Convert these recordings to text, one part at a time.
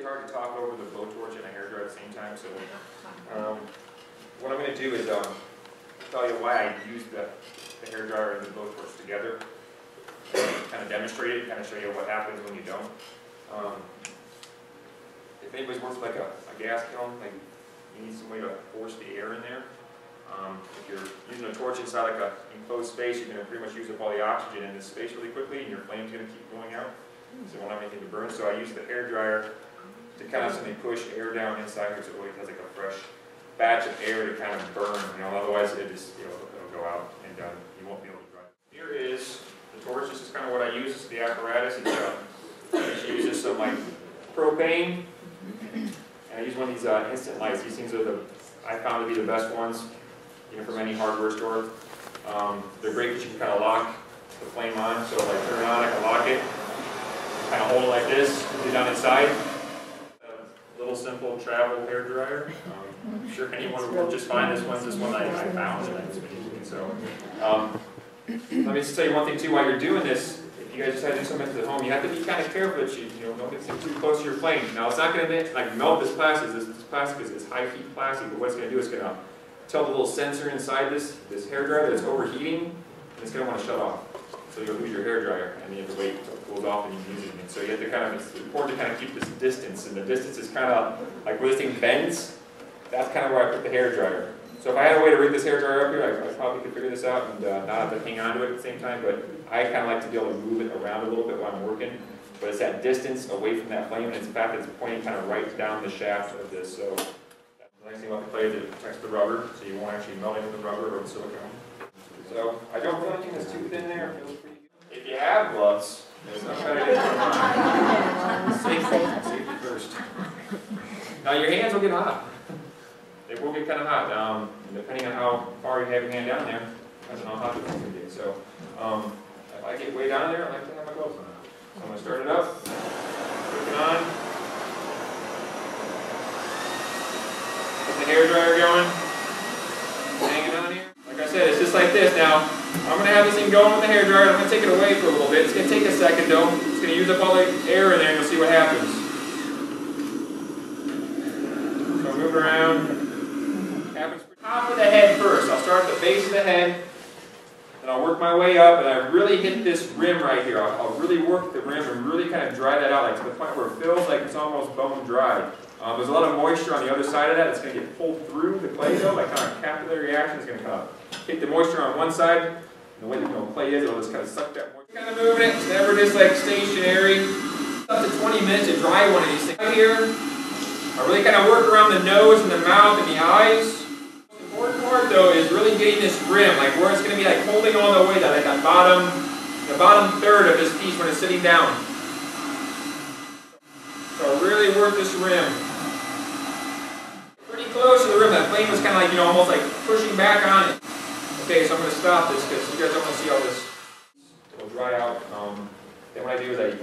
hard to talk over the blowtorch and a hairdryer at the same time, so what I'm going to do is tell you why I use the hairdryer and the blowtorch together. Kind of demonstrate it, kind of show you what happens when you don't. If anybody's worked with like a gas kiln, like you need some way to force the air in there. If you're using a torch inside like an enclosed space, you're going to pretty much use up all the oxygen in this space really quickly, and your flame's going to keep going out. So you won't have anything to burn. So I use the hairdryer to constantly push air down inside here, so it always has like a fresh batch of air to kind of burn. Otherwise it just it'll go out and you won't be able to dry. Here is the torch. This is kind of what I use. This is the apparatus. It uses some like propane, and I use one of these instant lights. These things are I found to be the best ones, from any hardware store. They're great because you can kind of lock the flame on. So if I turn it on, I can lock it. Kind of hold it like this, put it down inside. A little simple travel hairdryer. I'm sure anyone would work just fine. This one I found, and I've been using. So let me just tell you one thing too. While you're doing this, if you guys decide to do something at home, you have to be kind of careful that you don't get too close to your flame. Now it's not going to like melt this plastic. This plastic is high heat plastic, but what it's going to do is going to tell the little sensor inside this hairdryer that it's overheating, and it's going to want to shut off. So you'll lose your hairdryer, and you have to wait until it cools off and you can use it again. So you have to it's important to kind of keep this distance, and the distance is kind of like where this thing bends. That's kind of where I put the hairdryer. So if I had a way to rig this hairdryer up here, I probably could figure this out and not have to hang on to it at the same time. But I kind of like to be able to move it around a little bit while I'm working. But it's that distance away from that flame, and it's, in fact, it's pointing kind of right down the shaft of this. So the nice thing about the clay is it protects the rubber, so you won't actually melt into the rubber or the silicone. So I don't feel anything that's too thin there. It feels pretty good. If you have gloves, there's no better than safety first. Now your hands will get hot. They will get kind of hot, depending on how far you have your hand down there. Depends on how hot the thing can be. So if I get way down there, I like to have my gloves on. So I'm going to start it up, put it on, get the hairdryer going, hang it on here. Like I said, it's just like this. Now, I'm going to have this thing going with the hairdryer. I'm going to take it away for a little bit. It's going to take a second though. It's going to use up all the air in there, and you'll see what happens. So I'll move it around. Happens top of the head first. I'll start at the base of the head, and I'll work my way up, and I really hit this rim right here. I'll really work the rim and really kind of dry that out, like to the point where it feels like it's almost bone dry. There's a lot of moisture on the other side of that. It's going to get pulled through the clay though, like kind of capillary reaction. It's going to kind of hit the moisture on one side. And the way the clay is, it'll just kind of suck that moisture. Kind of moving it. It's never just like stationary. Up to 20 minutes to dry one of these things. Right here, I really kind of work around the nose and the mouth and the eyes. The important part though is really getting this rim, like where it's going to be like holding all the way down, like the bottom third of this piece when it's sitting down. So really work this rim. Pretty close to the rim. That flame was kind of like, almost like pushing back on it. Okay, so I'm going to stop this because you guys don't want to see all this. It'll dry out. Then what I do is I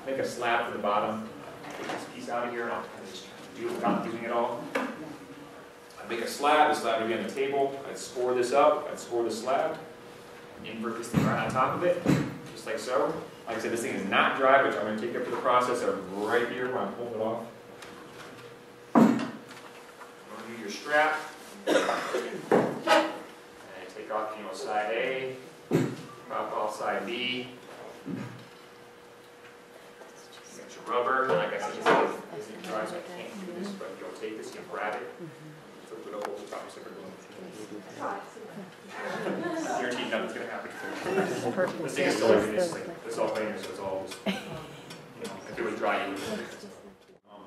make a slab for the bottom. Take this piece out of here and I'll kind of just do it without using it all. I make a slab. The slab would be on the table. I'd score this up. I'd score the slab. Invert this thing right on top of it, just like so. Like I said, this thing is not dry, but I'm going to take it through the process of right here when I pull it off. Undo your strap. And take off, side A. Pop off side B. You got your rubber. Like I said, this is dry, so I can't do this, but you'll take this, you grab it, flip it over the top, so we're going guaranteed nothing's going to happen. This thing is still like this. This all cleaner, so it's all just, if it was dry, you would.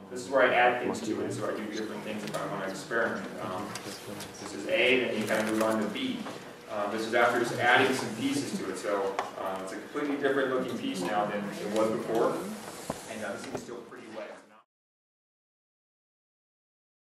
This is where I add things to it. This is where I do different things if I want to experiment. This is A, then you kind of move on to B. This is after just adding some pieces to it. So it's a completely different looking piece now than it was before. And this thing is still pretty